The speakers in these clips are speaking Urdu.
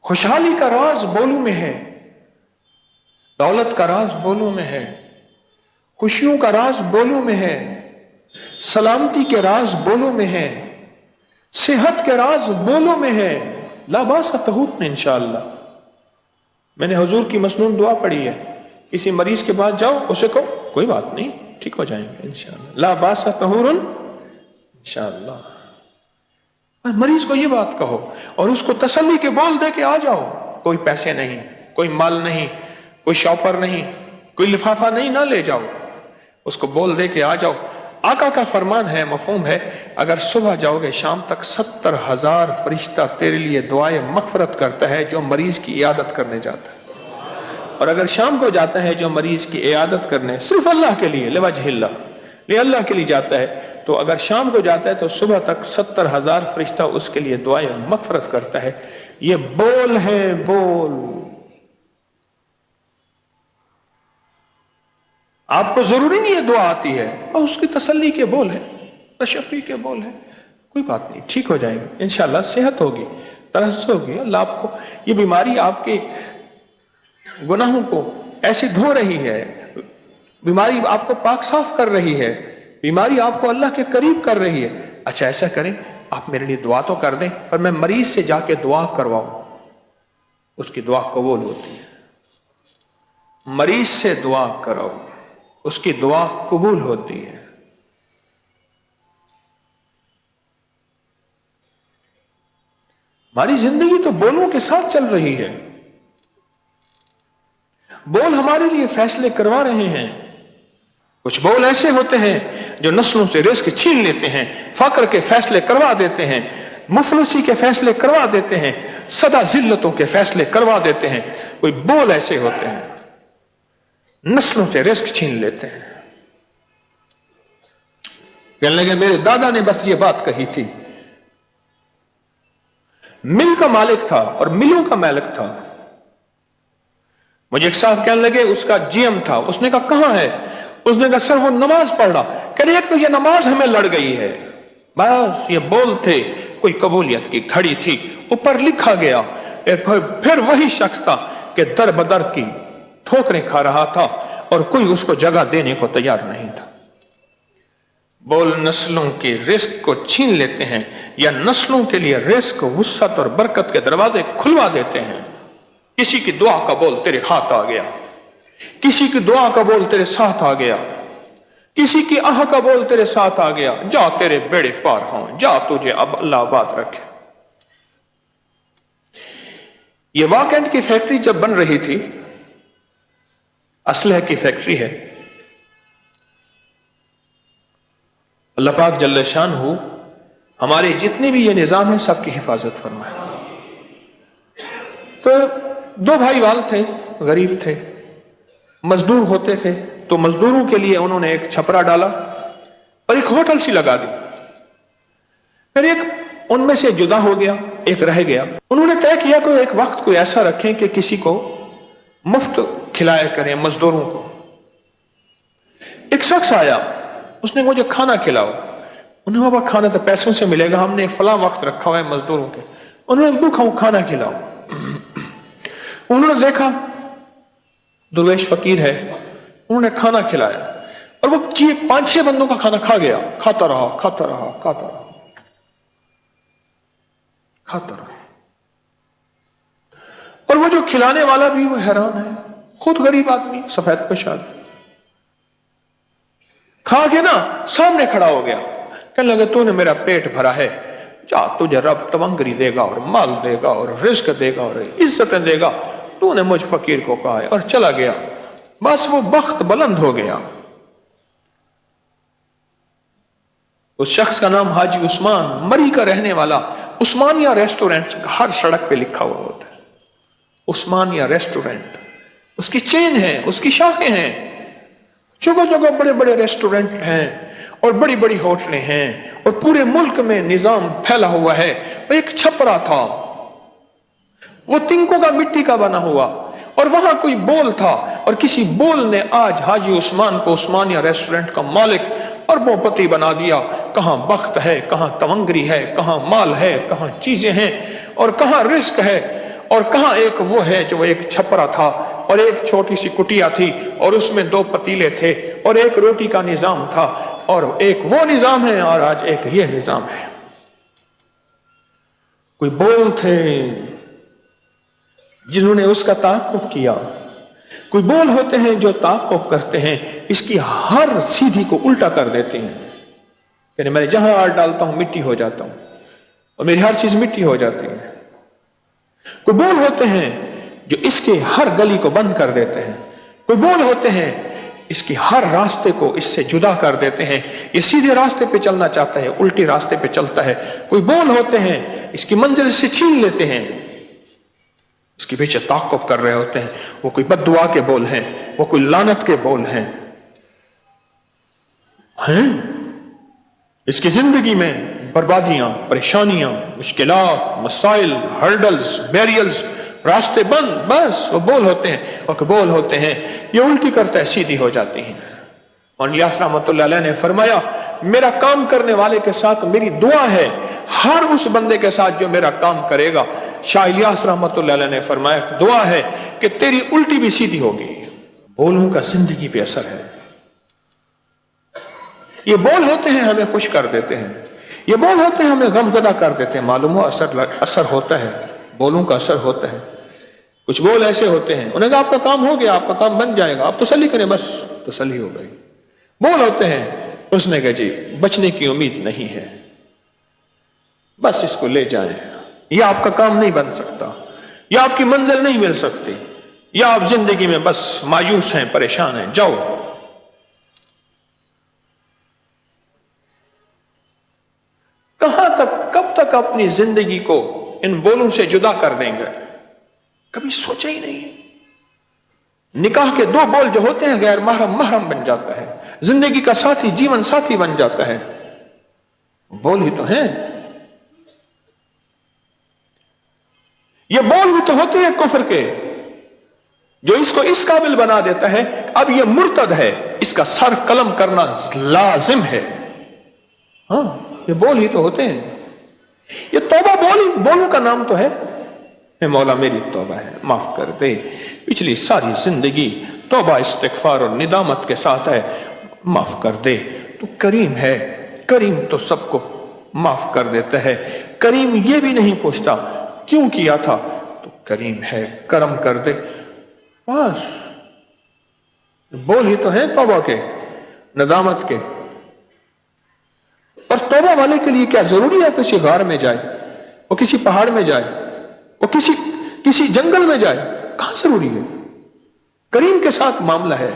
خوشحالی کا راز بولوں میں ہے، دولت کا راز بولوں میں ہے، خوشیوں کا راز بولوں میں ہے، سلامتی کے راز بولوں میں ہے، صحت کے راز بولوں میں ہے۔ لا باس طہور میں انشاءاللہ میں نے حضور کی مسنون دعا پڑھی ہے، کسی مریض کے پاس جاؤ، اسے کہو کوئی بات نہیں، ٹھیک ہو جائیں گے انشاءاللہ، لا باس طہور انشاءاللہ۔ مریض کو یہ بات کہو اور اس کو تسلی کے بول دے کہ آ جاؤ، کوئی پیسے نہیں، کوئی مال نہیں، کوئی شاپر نہیں، کوئی لفافہ نہیں، نہ لے جاؤ، اس کو بول دے کہ آ جاؤ۔ آقا کا فرمان ہے، مفہوم ہے، اگر صبح جاؤ گے شام تک 70,000 فرشتہ تیرے لیے دعائیں مغفرت کرتا ہے جو مریض کی عیادت کرنے جاتا ہے، اور اگر شام کو جاتا ہے جو مریض کی عیادت کرنے صرف اللہ کے لیے، لوجہ اللہ کے لیے جاتا ہے، تو اگر شام کو جاتا ہے تو صبح تک 70,000 فرشتہ اس کے لیے دعائیں مغفرت کرتا ہے۔ یہ بول ہے، بول۔ آپ کو ضروری نہیں ہے دعا آتی ہے، اور اس کی تسلی کے بول ہے، تشفی کے بول ہے، کوئی بات نہیں، ٹھیک ہو جائے گا انشاءاللہ، صحت ہوگی، ترس ہوگی، اللہ آپ کو، یہ بیماری آپ کے گناہوں کو ایسے دھو رہی ہے، بیماری آپ کو پاک صاف کر رہی ہے، بیماری آپ کو اللہ کے قریب کر رہی ہے۔ اچھا ایسا کریں، آپ میرے لیے دعا تو کر دیں، اور میں مریض سے جا کے دعا کرواؤں، اس کی دعا قبول ہوتی ہے۔ مریض سے دعا کراؤ، اس کی دعا قبول ہوتی ہے۔ ہماری زندگی تو بولوں کے ساتھ چل رہی ہے، بول ہمارے لیے فیصلے کروا رہے ہیں۔ کچھ بول ایسے ہوتے ہیں جو نسلوں سے رزق چھین لیتے ہیں، فقر کے فیصلے کروا دیتے ہیں، مفلسی کے فیصلے کروا دیتے ہیں، سدا ذلتوں کے فیصلے کروا دیتے ہیں۔ کوئی بول ایسے ہوتے ہیں نسلوں سے رزق چھین لیتے ہیں۔ کہنے لگے میرے دادا نے بس یہ بات کہی تھی، مل کا مالک تھا اور ملوں کا مالک تھا۔ مجھے ایک صاحب کہنے لگے اس کا جی ایم تھا، اس نے کہا کہاں ہے؟ اس نے کہا سر وہ نماز پڑھ رہا۔ کہنے ایک تو یہ نماز ہمیں لڑ گئی ہے، بس یہ بول تھے، کوئی قبولیت کی گھڑی تھی، اوپر لکھا گیا، پھر وہی شخص تھا کہ در بدر کی ٹھوکریں کھا رہا تھا اور کوئی اس کو جگہ دینے کو تیار نہیں تھا۔ بول نسلوں کے رزق کو چھین لیتے ہیں، یا نسلوں کے لیے رزق، وسعت اور برکت کے دروازے کھلوا دیتے ہیں۔ کسی کی دعا کا بول تیرے ہاتھ آ گیا، کسی کی دعا کا بول تیرے ساتھ آ گیا، کسی کی آہ کا بول تیرے ساتھ آ گیا، جا تیرے بیڑے پار ہوں، جا تجھے اب اللہ آباد رکھے۔ یہ واکنڈ کی فیکٹری جب بن رہی تھی، اسلحے کی فیکٹری ہے، اللہ پاک جل شانہ ہمارے جتنے بھی یہ نظام ہے سب کی حفاظت فرمائے۔ تو دو بھائی والد تھے، غریب تھے، مزدور ہوتے تھے، تو مزدوروں کے لیے انہوں نے ایک چھپرا ڈالا اور ایک ہوٹل سی لگا دی۔ پھر ایک ان میں سے جدا ہو گیا، ایک رہ گیا۔ انہوں نے طے کیا کہ ایک وقت کوئی ایسا رکھیں کہ کسی کو مفت کھلایا کریں، مزدوروں کو۔ ایک شخص آیا، اس نے مجھے کھانا کھلاؤ۔ انہوں نے کہا کھانا تو پیسوں سے ملے گا، ہم نے فلاں وقت رکھا ہوا ہے مزدوروں کے۔ انہوں نے بھوکا ہوں، کھانا کھلاؤ۔ انہوں نے دیکھا درویش فقیر ہے، انہوں نے کھانا کھلایا، اور وہ 5-6 بندوں کا کھانا کھا گیا، کھاتا رہا کھاتا رہا کھاتا رہا کھاتا رہا، اور وہ جو کھلانے والا بھی وہ حیران ہے، خود غریب آدمی، سفید پوش آدمی، کھا کے نا سامنے کھڑا ہو گیا، کہنے لگا تو نے میرا پیٹ بھرا ہے، جا تجھے رب تمنگری دے گا اور مال دے گا اور رزق دے گا اور عزتیں دے گا، تو نے مجھ فقیر کو کہا ہے، اور چلا گیا۔ بس وہ بخت بلند ہو گیا۔ اس شخص کا نام حاجی عثمان، مری کا رہنے والا۔ عثمانیہ ریسٹورنٹ ہر سڑک پہ لکھا ہوا ہوتا ہے، عثمانیہ ریسٹورنٹ، اس کی چین ہے، اس کی شاخیں ہیں، جگہ جگہ بڑے بڑے ریسٹورنٹ ہیں اور بڑی بڑی ہوٹلیں ہیں، اور پورے ملک میں نظام پھیلا ہوا ہے۔ اور ایک چھپرا تھا، وہ تنکوں کا مٹی کا بنا ہوا، اور وہاں کوئی بول تھا، اور کسی بول نے آج حاجی عثمان کو عثمانیہ ریسٹورنٹ کا مالک اور اربوں-پتی بنا دیا۔ کہاں بخت ہے، کہاں تمنگری ہے، کہاں مال ہے، کہاں چیزیں ہیں، اور کہاں رزق ہے۔ اور کہاں ایک وہ ہے جو ایک چھپرا تھا اور ایک چھوٹی سی کٹیا تھی اور اس میں 2 پتیلے تھے اور ایک روٹی کا نظام تھا، اور ایک وہ نظام ہے اور آج ایک یہ نظام ہے۔ کوئی بول تھے جنہوں نے اس کا تعاقب کیا، کوئی بول ہوتے ہیں جو تعاقب کرتے ہیں، اس کی ہر سیدھی کو الٹا کر دیتے ہیں، یعنی میں جہاں ہاتھ ڈالتا ہوں مٹی ہو جاتا ہوں اور میری ہر چیز مٹی ہو جاتی ہے۔ کوئی بول ہوتے ہیں جو اس کے ہر گلی کو بند کر دیتے ہیں، کوئی بول ہوتے ہیں اس کی ہر راستے کو اس سے جدا کر دیتے ہیں، یہ سیدھے راستے پہ چلنا چاہتا ہے الٹی راستے پہ چلتا ہے۔ کوئی بول ہوتے ہیں اس کی منزل سے چھین لیتے ہیں، اس کے پیچھے تعاقب کر رہے ہوتے ہیں، وہ کوئی بد دعا کے بول ہیں، وہ کوئی لعنت کے بول ہیں۔ اس کی زندگی میں بربادیاں، پریشانیاں، مشکلات، مسائل، ہرڈلز، بیریلز، راستے بند، بس وہ بول ہوتے ہیں، اور بول ہوتے ہیں یہ الٹی کرتا ہے سیدھی ہو جاتی ہیں۔ اور الیاس رحمۃ اللہ علیہ نے فرمایا میرا کام کرنے والے کے ساتھ میری دعا ہے، ہر اس بندے کے ساتھ جو میرا کام کرے گا، شاہ الیاس رحمۃ اللہ علیہ نے فرمایا دعا ہے کہ تیری الٹی بھی سیدھی ہوگی۔ بولوں کا زندگی پہ اثر ہے۔ یہ بول ہوتے ہیں ہمیں خوش کر دیتے ہیں، یہ بول ہوتے ہیں ہمیں غم زدہ کر دیتے ہیں۔ معلوم ہو اثر ہوتا ہے، بولوں کا اثر ہوتا ہے۔ کچھ بول ایسے ہوتے ہیں انہیں کہا آپ کا کام ہو گیا، آپ کا کام بن جائے گا، آپ تسلی کریں، بس تسلی ہو گئی۔ بول ہوتے ہیں اس نے کہا جی بچنے کی امید نہیں ہے، بس اس کو لے جائیں، یا آپ کا کام نہیں بن سکتا، یا آپ کی منزل نہیں مل سکتی، یا آپ زندگی میں بس مایوس ہیں، پریشان ہیں، جاؤ۔ کہاں تک، کب تک اپنی زندگی کو ان بولوں سے جدا کر دیں گے؟ کبھی سوچا ہی نہیں۔ نکاح کے 2 بول جو ہوتے ہیں غیر محرم محرم بن جاتا ہے، زندگی کا ساتھی، جیون ساتھی بن جاتا ہے۔ بول ہی تو ہیں، یہ بول ہی تو ہوتے ہیں کفر کے، جو اس کو اس قابل بنا دیتا ہے اب یہ مرتد ہے، اس کا سر قلم کرنا لازم ہے۔ ہاں یہ بول ہی تو ہوتے ہیں۔ یہ توبہ بولوں کا نام تو ہے، اے مولا میری توبہ ہے، معاف کر دے، پچھلی ساری زندگی توبہ استغفار اور ندامت کے ساتھ ہے، معاف کر دے۔ تو کریم ہے، کریم تو سب کو معاف کر دیتا ہے۔ کریم یہ بھی نہیں پوچھتا کیوں کیا تھا، تو کریم ہے، کرم کر دے، بس۔ بول ہی تو ہیں توبہ کے، ندامت کے۔ اور توبہ والے کے لیے کیا ضروری ہے کسی غار میں جائے، وہ کسی پہاڑ میں جائے، وہ کسی جنگل میں جائے؟ کہاں ضروری ہے؟ کریم کے ساتھ معاملہ ہے،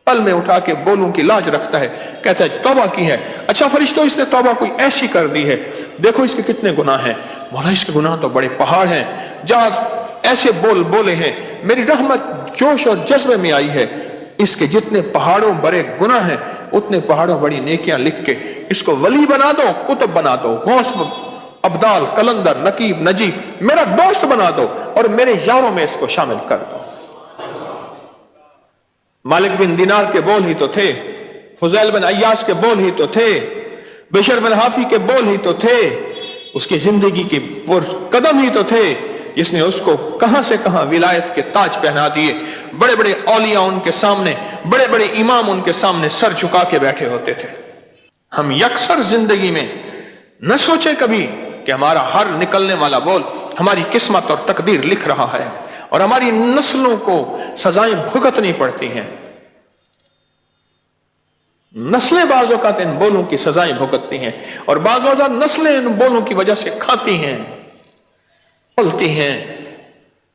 پل میں اٹھا کے بولوں کی لاج رکھتا ہے، کہتا ہے توبہ کی ہے، اچھا فرشتوں اس نے توبہ کوئی ایسی کر دی ہے، دیکھو اس کے کتنے گناہ ہیں، مولا اس کے گناہ تو بڑے پہاڑ ہیں، جہاں ایسے بولے ہیں، میری رحمت جوش اور جذبے میں آئی ہے، اس کے جتنے پہاڑوں بڑے گناہ ہیں اتنے پہاڑوں بڑی نیکیاں لکھ کے اس کو ولی بنا دو، قطب بنا دو، غوث، ابدال، کلندر، نقیب، نجیب، میرا دوست بنا دو اور میرے یاروں میں اس کو شامل کر دو۔ مالک بن دینار کے بول ہی تو تھے، فضیل بن عیاش کے بول ہی تو تھے، بشر بن حافی کے بول ہی تو تھے، اس کی زندگی کے قدم ہی تو تھے جس نے اس کو کہاں سے کہاں ولایت کے تاج پہنا دیے۔ بڑے بڑے اولیاء ان کے سامنے، بڑے بڑے امام ان کے سامنے سر جھکا کے بیٹھے ہوتے تھے۔ ہم یکسر زندگی میں نہ سوچیں کبھی کہ ہمارا ہر نکلنے والا بول ہماری قسمت اور تقدیر لکھ رہا ہے اور ہماری نسلوں کو سزائیں بھگتنی پڑتی ہیں۔ نسلیں بعض اوقات ان بولوں کی سزائیں بھگتتی ہیں اور بعض اوقات نسلیں ان بولوں کی وجہ سے کھاتی ہیں، پلتی ہیں،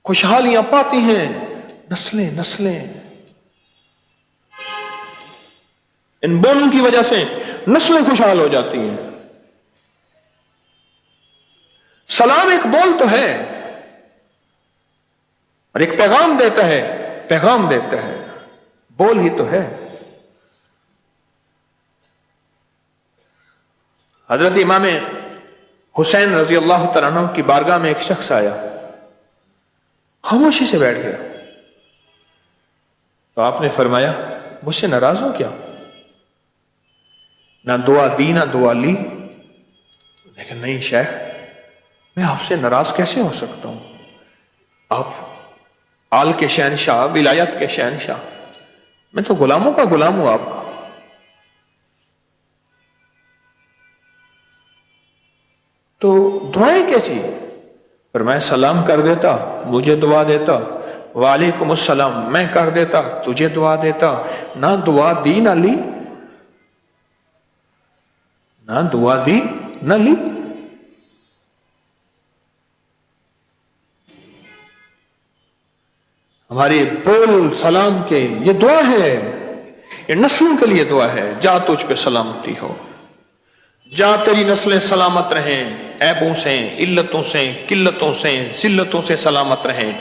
خوشحالیاں پاتی ہیں، نسلیں ان بولوں کی وجہ سے نسلیں خوشحال ہو جاتی ہیں۔ سلام ایک بول تو ہے اور ایک پیغام دیتا ہے، بول ہی تو ہے۔ حضرت امام حسین رضی اللہ تعالیٰ عنہ کی بارگاہ میں ایک شخص آیا، خاموشی سے بیٹھ گیا، تو آپ نے فرمایا مجھ سے ناراض ہو کیا؟ نہ دعا دی نہ دعا لی، لیکن نہیں شیخ، میں آپ سے ناراض کیسے ہو سکتا ہوں؟ آپ آل کے شہنشاہ، ولایت کے شہنشاہ، میں تو غلاموں کا غلام ہوں آپ کا. تو دعائیں کیسی؟ فرمایا سلام کر دیتا، مجھے دعا دیتا، وعلیکم السلام میں کر دیتا، تجھے دعا دیتا. نہ دعا دی نہ لی، نہ دعا دی نہ لی. ہمارے بول سلام کے یہ دعا ہے، یہ نسلوں کے لیے دعا ہے. جا تجھ پہ سلامتی ہو، جا تیری نسلیں سلامت رہیں، عیبوں سے، علتوں سے، قلتوں سے، ذلتوں سے سلامت رہیں.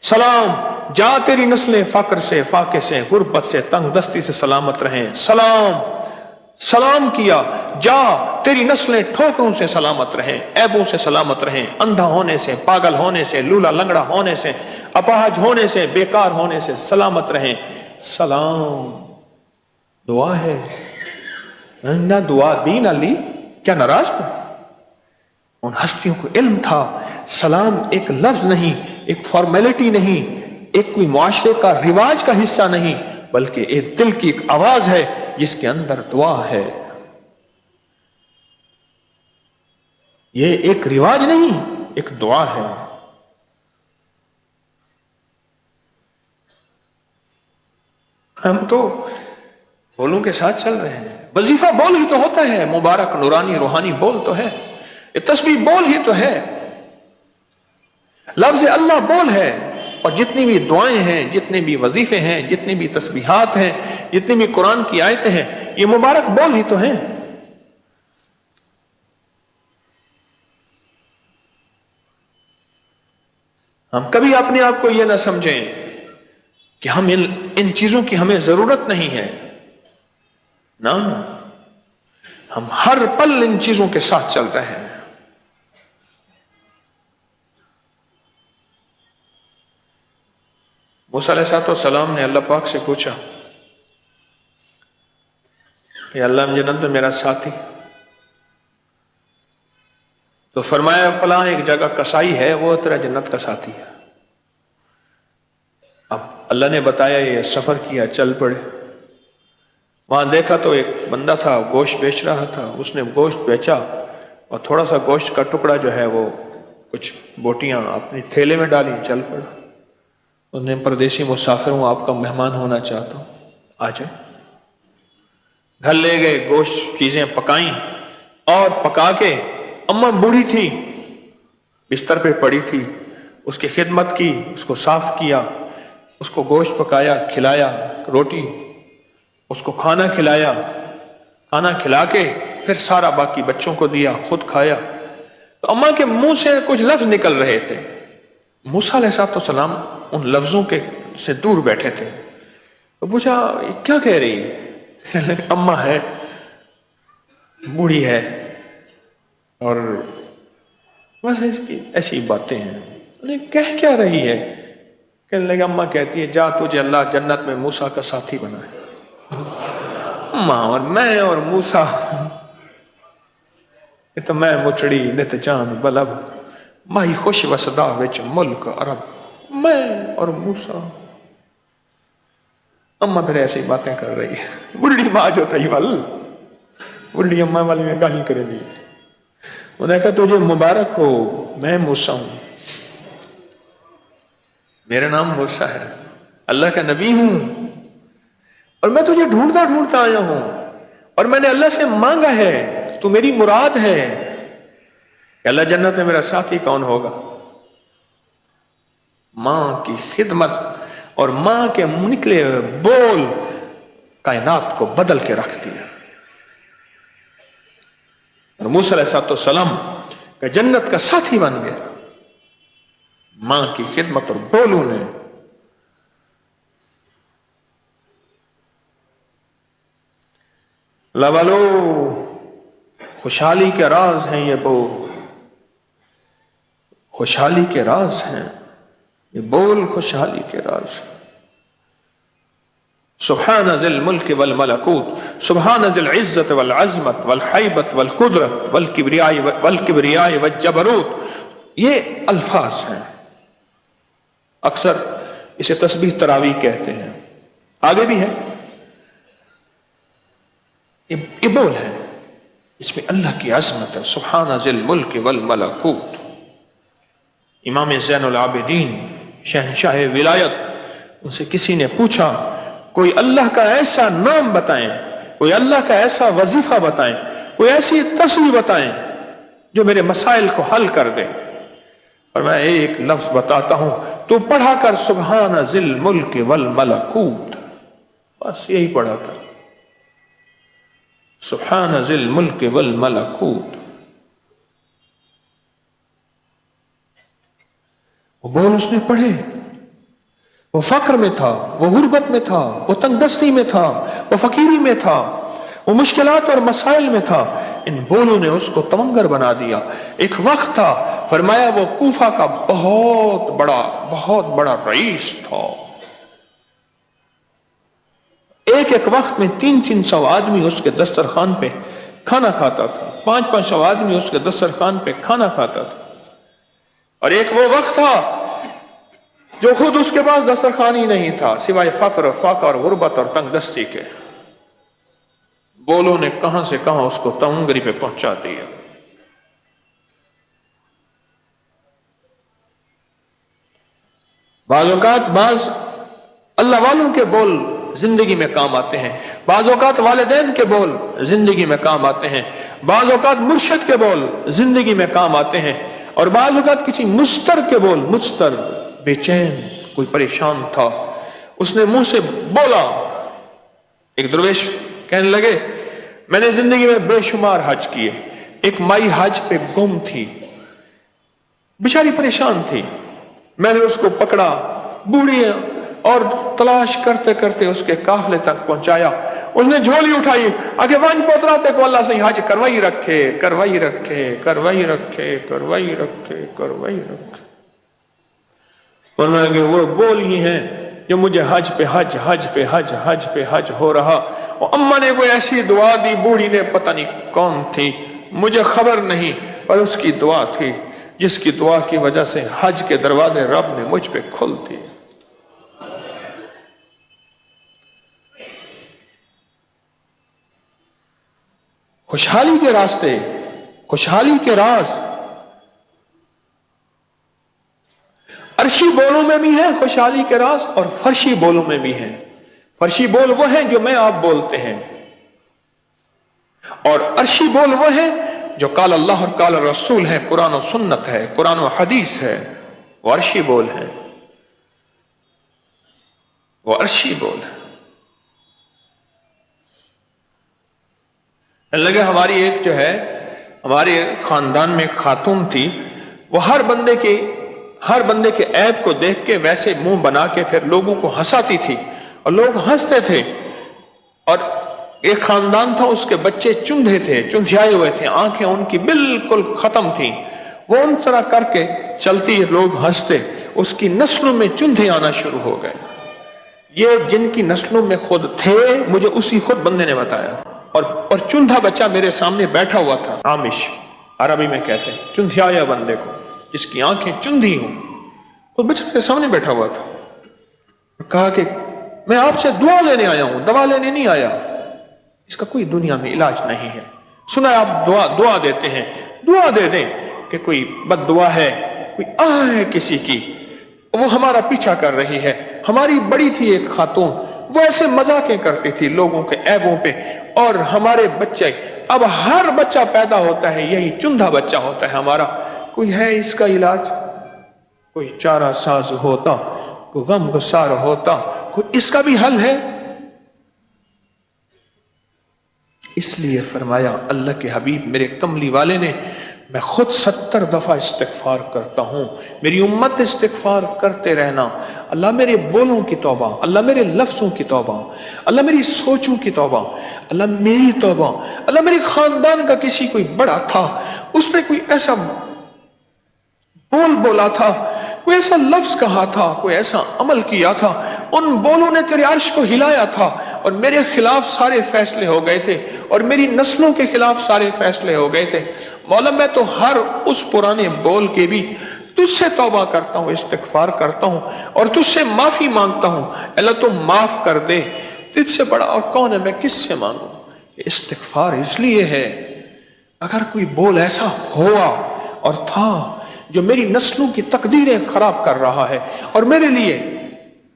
سلام، جا تیری نسلیں فقر سے، فاقے سے، غربت سے، تنگ دستی سے سلامت رہیں. سلام، سلام کیا، جا تیری نسلیں ٹھوکروں سے سلامت رہیں، عیبوں سے سلامت رہیں، اندھا ہونے سے، پاگل ہونے سے، لولا لنگڑا ہونے سے، اپاہج ہونے سے، بیکار ہونے سے سلامت رہیں. سلام دعا ہے. نہ دعا دی نہ لی، کیا ناراض ہو؟ ان ہستیوں کو علم تھا سلام ایک لفظ نہیں، ایک فارمیلٹی نہیں، ایک کوئی معاشرے کا رواج کا حصہ نہیں، بلکہ ایک دل کی ایک آواز ہے جس کے اندر دعا ہے. یہ ایک رواج نہیں، ایک دعا ہے. ہم تو بولوں کے ساتھ چل رہے ہیں. وظیفہ بول ہی تو ہوتا ہے، مبارک نورانی روحانی بول تو ہے، یہ تسبیح بول ہی تو ہے، لفظ اللہ بول ہے. اور جتنی بھی دعائیں ہیں، جتنے بھی وظیفے ہیں، جتنی بھی تسبیحات ہیں، جتنی بھی قرآن کی آیتیں ہیں، یہ مبارک بول ہی تو ہیں. ہم کبھی اپنے آپ کو یہ نہ سمجھیں کہ ہم ان چیزوں کی ہمیں ضرورت نہیں ہے. نہ، ہم ہر پل ان چیزوں کے ساتھ چل رہے ہیں. موسیٰ علیہ السلام نے اللہ پاک سے پوچھا، یا اللہ مجھے جنت میں میرا ساتھی. تو فرمایا فلاں ایک جگہ کسائی ہے، وہ تیرا جنت کا ساتھی ہے. اب اللہ نے بتایا، یہ سفر کیا، چل پڑے. وہاں دیکھا تو ایک بندہ تھا، گوشت بیچ رہا تھا. اس نے گوشت بیچا اور تھوڑا سا گوشت کا ٹکڑا جو ہے وہ کچھ بوٹیاں اپنی تھیلے میں ڈالی، چل پڑا. انہوں نے پردیسی مسافر ہوں، آپ کا مہمان ہونا چاہتا ہوں، آ جائے. گھر لے گئے، گوشت چیزیں پکائیں اور پکا کے، اماں بوڑھی تھی، بستر پہ پڑی تھی، اس کی خدمت کی، اس کو صاف کیا، اس کو گوشت پکایا، کھلایا، روٹی، اس کو کھانا کھلایا. کھانا کھلا کے پھر سارا باقی بچوں کو دیا، خود کھایا. تو اماں کے منہ سے کچھ لفظ نکل رہے تھے. موسیٰ علیہ السلام ان لفظوں کے سے دور بیٹھے تھے. تو پوچھا یہ کیا کہہ رہی ہے؟ اماں ہے، بوڑھی ہے، اور بس اس کی ایسی باتیں ہیں. کہہ کیا رہی ہے؟ کہنے لگا اماں کہتی ہے جا تجھے اللہ جنت میں موسیٰ کا ساتھی بنائے. اماں اور میں اور موسیٰ، یہ تو میں مچڑی نت چاند بلب، ماہی خوش وسدا وچ ملک عرب، میں اور موسیٰ. اماں پھر ایسی باتیں کر رہی ہے. بڑی ماں جو تھی ول، بڑی اماں والی میں گالی کرے دی. انہوں نے کہا تجھے مبارک ہو، میں موسیٰ ہوں، میرا نام موسیٰ ہے، اللہ کا نبی ہوں، اور میں تجھے ڈھونڈتا ڈھونڈتا آیا ہوں، اور میں نے اللہ سے مانگا ہے، تو میری مراد ہے کہ اللہ جنت میں میرا ساتھی کون ہوگا. ماں کی خدمت اور ماں کے نکلے ہوئے بول کائنات کو بدل کے رکھ دیا. اور موسیٰ علیہ السلام کا جنت کا ساتھی بن گیا ماں کی خدمت اور بولوں نے. لولو خوشحالی کے راز ہیں یہ بول، خوشحالی کے راز ہیں یہ بول، خوشحالی کے راز. سبحان ذی الملک والملکوت، سبحان ذی العزت والعظمت والحیبت والقدرت والکبریاء والجبروت، یہ الفاظ ہیں. اکثر اسے تسبیح تراویح کہتے ہیں، آگے بھی ہے، یہ بول ہے، اس میں اللہ کی عظمت ہے، سبحان ذی الملک والملکوت۔ امام زین العابدین شہنشاہ ولایت، ان سے کسی نے پوچھا کوئی اللہ کا ایسا نام بتائیں، کوئی اللہ کا ایسا وظیفہ بتائیں، کوئی ایسی تسبیح بتائیں جو میرے مسائل کو حل کر دے، اور میں ایک لفظ بتاتا ہوں، تو پڑھا کر سبحان ذی الملک والملکوت، بس یہی پڑھا کر، سبحان ذی الملک والملکوت۔ وہ بول اس نے پڑھے، وہ فقر میں تھا، وہ غربت میں تھا، وہ تنگ دستی میں تھا، وہ فقیری میں تھا، وہ مشکلات اور مسائل میں تھا، ان بولوں نے اس کو تمنگر بنا دیا۔ ایک وقت تھا، فرمایا وہ کوفہ کا بہت بڑا رئیس تھا، ایک وقت میں 300 آدمی اس کے دسترخوان پہ کھانا کھاتا تھا، 500 آدمی اس کے دسترخوان پہ کھانا کھاتا تھا، اور ایک وہ وقت تھا جو خود اس کے پاس دسترخوان ہی نہیں تھا سوائے فقر اور فاقہ اور غربت اور تنگ دستی کے۔ بولوں نے کہاں سے کہاں اس کو تمنگری پہ پہنچا دیا۔ بعض اوقات بعض اللہ والوں کے بول زندگی میں کام آتے ہیں، بعض اوقات والدین کے بول زندگی میں کام آتے ہیں، بعض اوقات مرشد کے بول زندگی میں کام آتے ہیں، اور بعض اوقات کسی مستر کے بول، مستر بے چین، کوئی پریشان تھا، اس نے منہ سے بولا۔ ایک درویش کہنے لگے میں نے زندگی میں بے شمار حج کیے، ایک مائی حج پہ گم تھی، بیچاری پریشان تھی، میں نے اس کو پکڑا، بوڑھی اور تلاش کرتے کرتے اس کے قافلے تک پہنچایا، اس نے جھولی اٹھائی، آگے وانج پوتراتے کو اللہ سے حج کروائی رکھے کروائی رکھے کروائی رکھے کروائی رکھے کروائی رکھے، فرمایا کہ وہ بول ہی ہیں جو مجھے حج پہ حج، حج پہ حج، حج پہ حج ہو رہا۔ اور اماں نے کوئی ایسی دعا دی، بوڑھی نے پتہ نہیں کون تھی، مجھے خبر نہیں، پر اس کی دعا تھی جس کی دعا کی وجہ سے حج کے دروازے رب نے مجھ پہ کھول دیے۔ خوشحالی کے راستے، خوشحالی کے راز عرشی بولوں میں بھی ہیں، خوشحالی کے راز، اور فرشی بولوں میں بھی ہیں۔ فرشی بول وہ ہیں جو میں آپ بولتے ہیں، اور عرشی بول وہ ہیں جو قال اللہ اور قال رسول ہے، قرآن و سنت ہے، قرآن و حدیث ہے، وہ عرشی بول ہیں، وہ عرشی بول ہے۔ لگے ہماری ایک جو ہے، ہمارے خاندان میں ایک خاتون تھی، وہ ہر بندے کے عیب کو دیکھ کے ویسے منہ بنا کے پھر لوگوں کو ہنساتی تھی، اور لوگ ہنستے تھے، اور ایک خاندان تھا، اس کے بچے چندھے تھے، چندھیائے ہوئے تھے، آنکھیں ان کی بالکل ختم تھیں، وہ ان طرح کر کے چلتی، لوگ ہنستے، اس کی نسلوں میں چندھے آنا شروع ہو گئے۔ یہ جن کی نسلوں میں خود تھے، مجھے اسی خود بندے نے بتایا، اور چندھا بچہ میرے سامنے بیٹھا ہوا تھا، عامش عربی میں کہتے ہیں چندھیایا بندے کو، جس کی آنکھیں چندھی ہوں، خود بچہ میرے سامنے بیٹھا ہوا تھا۔ کہا کہ میں آپ سے دعا لینے آیا ہوں، دوا لینے نہیں آیا، اس کا کوئی دنیا میں علاج نہیں ہے، سنا آپ دعا دیتے ہیں، دعا دے دیں کہ کوئی بد دعا ہے، کوئی ہے کسی کی، وہ ہمارا پیچھا کر رہی ہے۔ ہماری بڑی تھی ایک خاتون، وہ ایسے مذاقیں کرتی تھی لوگوں کے عیبوں پہ، اور ہمارے بچے، اب ہر بچہ پیدا ہوتا ہے یہی چندھا بچہ ہوتا ہے ہمارا، کوئی ہے اس کا علاج؟ کوئی چارہ ساز ہوتا، کوئی غم گسار ہوتا، کوئی اس کا بھی حل ہے؟ اس لیے فرمایا اللہ کے حبیب میرے کملی والے نے، میں خود 70 دفعہ استغفار کرتا ہوں، میری امت استغفار کرتے رہنا، اللہ میرے بولوں کی توبہ، اللہ میرے لفظوں کی توبہ، اللہ میری سوچوں کی توبہ، اللہ میری توبہ، اللہ میرے خاندان کا کسی کوئی بڑا تھا، اس نے کوئی ایسا بول بولا تھا، کوئی ایسا لفظ کہا تھا، کوئی ایسا عمل کیا تھا، ان بولوں نے تیرے عرش کو ہلایا تھا، اور میرے خلاف سارے فیصلے ہو گئے تھے، اور میری نسلوں کے خلاف سارے فیصلے ہو گئے تھے۔ مولا میں تو ہر اس پرانے بول کے بھی تجھ سے توبہ کرتا ہوں، استغفار کرتا ہوں اور تجھ سے معافی مانگتا ہوں، اللہ تو معاف کر دے، تجھ سے بڑا اور کون ہے، میں کس سے مانگوں؟ استغفار اس لیے ہے اگر کوئی بول ایسا ہوا اور تھا جو میری نسلوں کی تقدیریں خراب کر رہا ہے اور میرے لیے،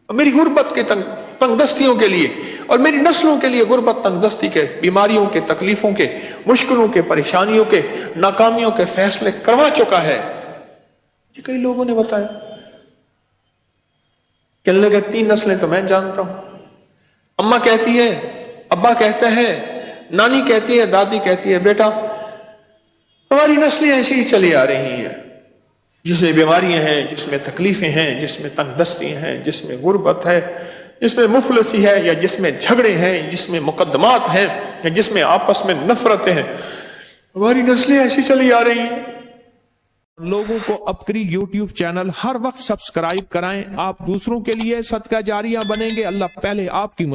میری غربت کے تنگ دستیوں کے لیے اور میری نسلوں کے لیے غربت، تنگ دستی کے، بیماریوں کے، تکلیفوں کے، مشکلوں کے، پریشانیوں کے، ناکامیوں کے فیصلے کروا چکا ہے، یہ کئی لوگوں نے بتایا۔ کہنے لگے 3 نسلیں تو میں جانتا ہوں، اماں کہتی ہے، ابا کہتا ہے، نانی کہتی ہے، دادی کہتی ہے، بیٹا ہماری نسلیں ایسی ہی چلی آ رہی ہیں، جس میں بیماریاں ہیں، جس میں تکلیفیں ہیں، جس میں تنگ دستیاں ہیں، جس میں غربت ہے، جس میں مفلسی ہے، یا جس میں جھگڑے ہیں، جس میں مقدمات ہیں، یا جس میں آپس میں نفرتیں ہیں، ہماری نسلیں ایسی چلی آ رہی ہیں۔ لوگوں کو اپنی یوٹیوب چینل ہر وقت سبسکرائب کرائیں، آپ دوسروں کے لیے صدقہ جاریہ بنیں گے، اللہ پہلے آپ کی